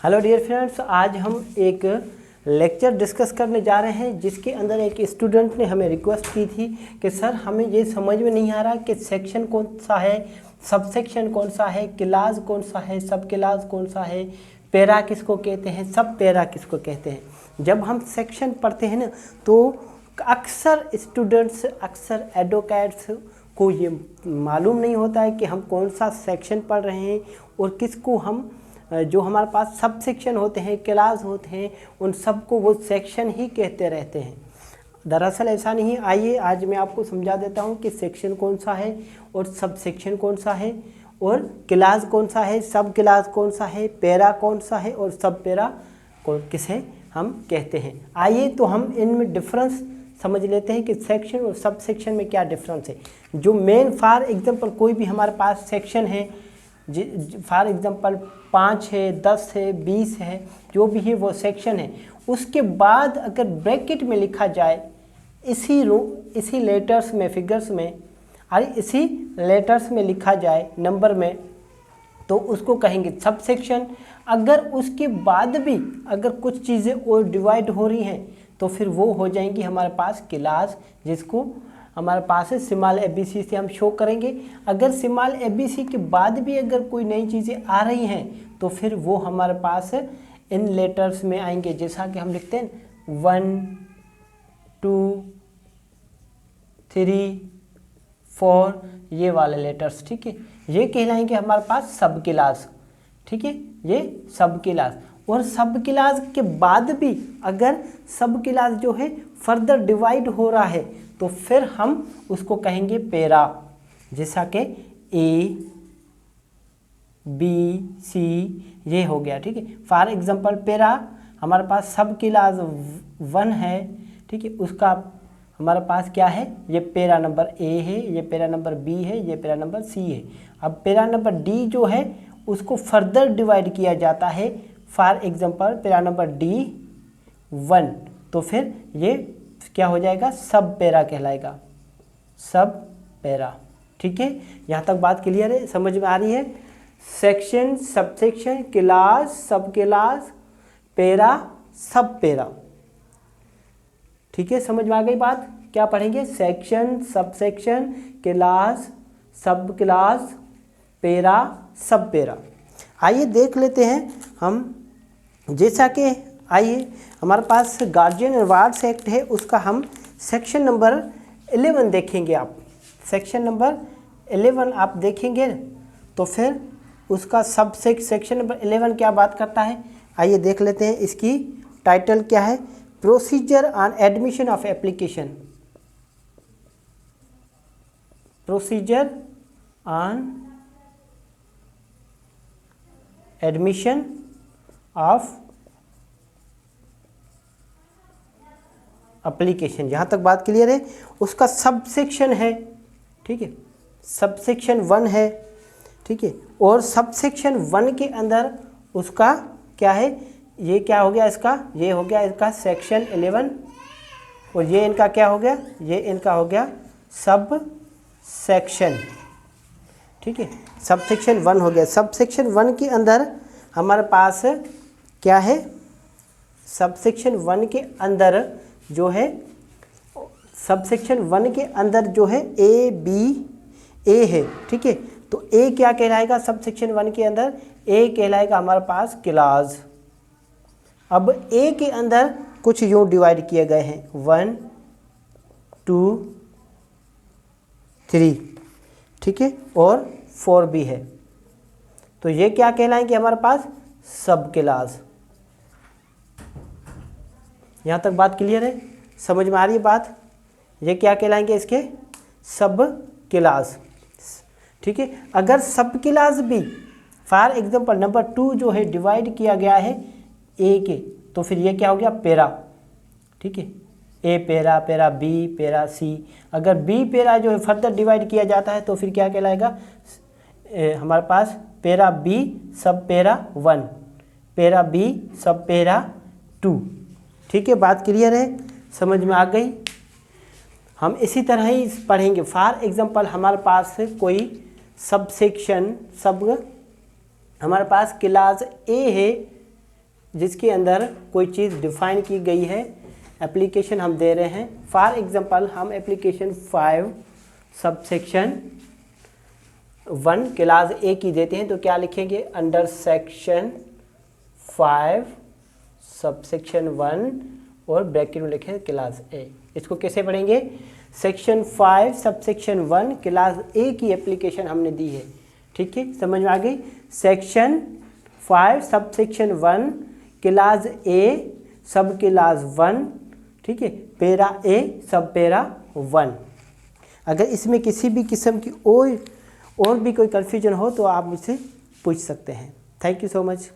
Hello dear friends, आज हम एक लेक्चर डिस्कस करने जा रहे हैं जिसके अंदर एक स्टूडेंट ने हमें रिक्वेस्ट की थी कि सर हमें ये समझ में नहीं आ रहा कि सेक्शन कौन सा है, सब सेक्शन कौन सा है, क्लास कौन सा है, सब क्लास कौन सा है, पैरा किसको कहते हैं, सब पैरा किसको कहते हैं। जब हम सेक्शन पढ़ते हैं ना तो अक्सर स्टूडेंट्स, अक्सर एडवोकेट्स को ये मालूम नहीं होता है कि हम कौन सा सेक्शन पढ़ रहे हैं और किसको हम जो हमारे पास सब सेक्शन होते हैं, क्लास होते हैं, उन सबको वो सेक्शन ही कहते रहते हैं। दरअसल ऐसा नहीं। आइए आज मैं आपको समझा देता हूँ कि सेक्शन कौन सा है और सब सेक्शन कौन सा है और क्लास कौन सा है, सब क्लास कौन सा है, पैरा कौन सा है और सब पैरा किसे हम कहते हैं। आइए तो हम इनमें डिफरेंस समझ लेते हैं कि सेक्शन और सब सेक्शन में क्या डिफरेंस है। जो मेन फॉर एग्जांपल कोई भी हमारे पास सेक्शन है, फॉर एग्जांपल 5 है, 10 है, 20 है, जो भी है वो सेक्शन है। उसके बाद अगर ब्रैकेट में लिखा जाए इसी लेटर्स में, फिगर्स में, अरे इसी लेटर्स में लिखा जाए नंबर में, तो उसको कहेंगे सब सेक्शन। अगर उसके बाद भी अगर कुछ चीज़ें और डिवाइड हो रही हैं तो फिर वो हो जाएंगी हमारे पास क्लास, जिसको हमारे पास है स्मॉल ABC से हम शो करेंगे। अगर स्मॉल ABC के बाद भी अगर कोई नई चीज़ें आ रही हैं तो फिर वो हमारे पास इन लेटर्स में आएंगे, जैसा कि हम लिखते हैं 1 2 3 4, ये वाले लेटर्स। ठीक है, ये कहलाएंगे हमारे पास सब क्लास। ठीक है, ये सब क्लास। और सब क्लास के बाद भी अगर सब क्लास जो है फर्दर डिवाइड हो रहा है तो फिर हम उसको कहेंगे पैरा, जैसा कि A B C ये हो गया। ठीक है, फॉर एग्जांपल पैरा हमारे पास सब क्लास 1 है। ठीक है, उसका हमारे पास क्या है, ये पैरा नंबर A है, ये पैरा नंबर B है, ये पैरा नंबर C है। अब पैरा नंबर D जो है उसको फर्दर डिवाइड किया जाता है, for example para number D1, तो फिर ये क्या हो जाएगा, सब पैरा कहलाएगा, सब पैरा। ठीक है, यहाँ तक बात क्लियर है, समझ में आ रही है। सेक्शन, सब सेक्शन, क्लास, सब क्लास, पैरा, सब पैरा। ठीक है, समझ में आ गई बात। क्या पढ़ेंगे, सेक्शन, सब सेक्शन, क्लास, सब क्लास, पैरा, सब पैरा। आइए देख लेते हैं हम, जैसा कि आइए हमारे पास गार्जियन अवार्ड्स एक्ट है, उसका हम सेक्शन नंबर 11 देखेंगे। आप सेक्शन नंबर 11 आप देखेंगे तो फिर उसका सब सेक्शन नंबर 11 क्या बात करता है, आइए देख लेते हैं। इसकी टाइटल क्या है, procedure on admission of application, procedure on admission of application. यहाँ तक बात क्लियर है। उसका सब सेक्शन है, ठीक है, सब सेक्शन 1 है। ठीक है, और सब सेक्शन 1 के अंदर उसका क्या है, ये क्या हो गया इसका, ये हो गया इसका सेक्शन 11, और ये इनका क्या हो गया, ये इनका हो गया सब सेक्शन। ठीक है, सब सेक्शन 1 हो गया। सब सेक्शन 1 के अंदर हमारे पास क्या है, सब सेक्शन 1 के अंदर जो है, सब सेक्शन 1 के अंदर जो है A है। ठीक है, तो A क्या कहलाएगा, सब सेक्शन 1 के अंदर A कहलाएगा हमारे पास क्लास। अब A के अंदर कुछ यूँ डिवाइड किए गए हैं, 1 2 3, ठीक है, और 4 भी है, तो ये क्या कहलाएंगे हमारे पास, सब क्लास। यहाँ तक बात क्लियर है, समझ में आ रही है बात। ये क्या कहलाएंगे इसके, सब क्लास। ठीक है, अगर सब क्लास भी फॉर एग्जांपल नंबर 2 जो है डिवाइड किया गया है A के, तो फिर ये क्या हो गया, पैरा। ठीक है, A para, para B, para C। अगर B पैरा जो है फर्दर डिवाइड किया जाता है तो फिर क्या कहलाएगा, हमारे पास पैरा B सब पैरा 1, पैरा B सब पैरा 2। ठीक है, बात क्लियर है, समझ में आ गई। हम इसी तरह ही पढ़ेंगे। फॉर एग्जांपल हमारे पास कोई सब सेक्शन, सब हमारे पास क्लास A है, जिसके अंदर कोई चीज़ डिफाइन की गई है, एप्लीकेशन हम दे रहे हैं। फॉर एग्जांपल हम एप्लीकेशन 5 सबसेक्शन 1 क्लास ए की देते हैं, तो क्या लिखेंगे, अंडर सेक्शन 5 सबसेक्शन 1 और ब्रैकेट में लिखें क्लास ए। इसको कैसे पढ़ेंगे, सेक्शन 5 सबसेक्शन 1 क्लास ए की एप्लीकेशन हमने दी है। ठीक है, समझ में आ गई। सेक्शन 5 सबसेक्शन 1 क्लास ए सब क्लास 1, ठीक है, पैरा ए सब पैरा 1। अगर इसमें किसी भी किस्म की और भी कोई कन्फ्यूजन हो तो आप मुझसे पूछ सकते हैं। Thank you so much.